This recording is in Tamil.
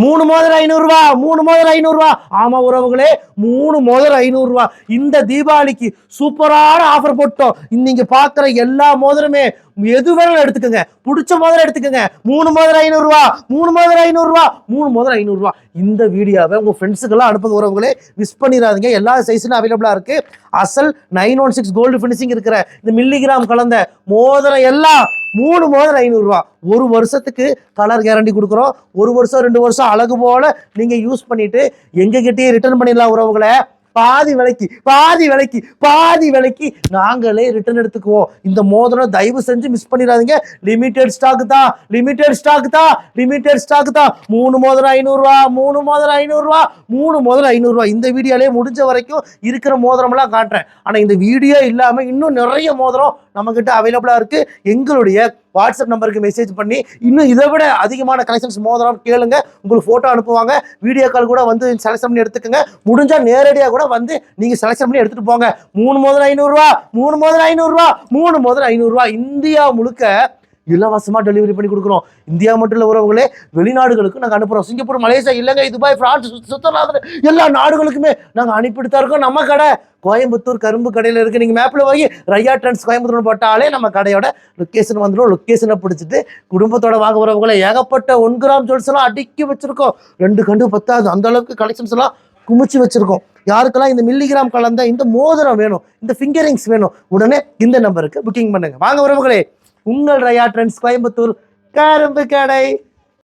3 மோதிரம் 500 ரூபா 3 மோதிரம் 500 ரூபா. ஆமா உறவுகளே, 3 மோதிரம் 500 ரூபா. இந்த தீபாவளிக்கு சூப்பரான ஆஃபர் போட்டோம். நீங்க பாக்குற எல்லா மோதிரமே எது வேணாலும் எடுத்துக்கங்க, பிடிச்ச மோதிரம் எடுத்துக்கங்க. 3 மோதிரம் 500 ரூபா 3 மோதிரம் 500 ரூபா 3 மோதிரம் 500 ரூபா. இந்த வீடியோவை உங்க ஃப்ரெண்ட்ஸுக்கெல்லாம் அனுப்புங்க உறவுகளே. மிஸ் பண்ணிடாதீங்க. எல்லா சைஸ்லும் அவைலபிளா இருக்கு. அசல் 916 கோல்டு ஃபினிஷிங் இருக்கிற இந்த மில்லிகிராம் கலந்த மோதிரம் எல்லாம் 3 மோதிரம் 500 ரூபா. ஒரு வருஷத்துக்கு கலர் கேரண்டி கொடுக்குறோம். 1 வருஷம் 2 வருஷம் அழகு போல நீங்க யூஸ் பண்ணிட்டு எங்க கிட்டே ரிட்டர்ன் பண்ணிடலாம் உறவுகளை. பாதி விலைக்கு நாங்களே ரிட்டர்ன் எடுத்துக்குவோம். இந்த மோதிரம் தயவு செஞ்சு மிஸ் பண்ணிடாதீங்க. லிமிடெட் ஸ்டாக் தான் 3 மோதிரம் 500 ரூபா 3 மோதிரம் 500 ரூபா 3 மோதிரம் 500 ரூபா. இந்த வீடியோலயே முடிஞ்ச வரைக்கும் இருக்கிற மோதிரம் எல்லாம் காட்டுறேன். ஆனா இந்த வீடியோ இல்லாம இன்னும் நிறைய மோதிரம் நம்ம கிட்ட அவைலபிளா இருக்கு. எங்களுடைய வாட்ஸ்அப் நம்பருக்கு மெசேஜ் பண்ணி இன்னும் இதை விட அதிகமான கலெக்ஷன்ஸ் மோதிரம் கேளுங்க. உங்களுக்கு போட்டோ அனுப்புவாங்க. வீடியோ கால் கூட வந்து செலக்ஷன் பண்ணி எடுத்துக்கங்க. முடிஞ்சா நேரடியாக கூட வந்து நீங்க செலக்ஷன் பண்ணி எடுத்துட்டு போங்க. 3 மோதிரம் 500 ரூபா 3 மோதிரம் 500 ரூபா 3 மோதிரம் 500 ரூபா. இந்தியா முழுக்க இலவசமா டெலிவரி பண்ணி கொடுக்குறோம். இந்தியா மட்டும் இல்ல உறவுகளே, வெளிநாடுகளுக்கு நாங்க அனுப்புறோம். சிங்கப்பூர், மலேசியா, இலங்கை, துபாய், பிரான்ஸ், சுவிட்சர்லாந்து எல்லா நாடுகளுக்குமே நாங்க அனுப்பிட்டு தான் இருக்கோம். நம்ம கடை கோயம்புத்தூர் கரும்பு கடையில் இருக்கு. நீங்க மேப்ல போய் ரையா ட்ரெண்ட்ஸ் கோயம்புத்தூர் போட்டாலே நம்ம கடையோட லொக்கேஷன் வந்துடும். லொக்கேஷனை பிடிச்சிட்டு குடும்பத்தோட வாங்க வரவங்களை ஏகப்பட்ட 1 கிராம் ஜுவல்ஸ் எல்லாம் அடுக்கி வச்சிருக்கோம். 2 கண்டு பத்தாது அந்த அளவுக்கு கலெக்ஷன்ஸ் எல்லாம் குமிச்சு வச்சிருக்கோம். யாருக்கெல்லாம் இந்த மில்லிகிராம் கலந்த இந்த மோதிரம் வேணும், இந்த ஃபிங்கரிங்ஸ் வேணும், உடனே இந்த நம்பருக்கு புக்கிங் பண்ணுங்க. வாங்க உறவுகளே, உங்கள் ரையா ட்ரெண்ட்ஸ் கோயம்புத்தூர் கரும்பு கடை.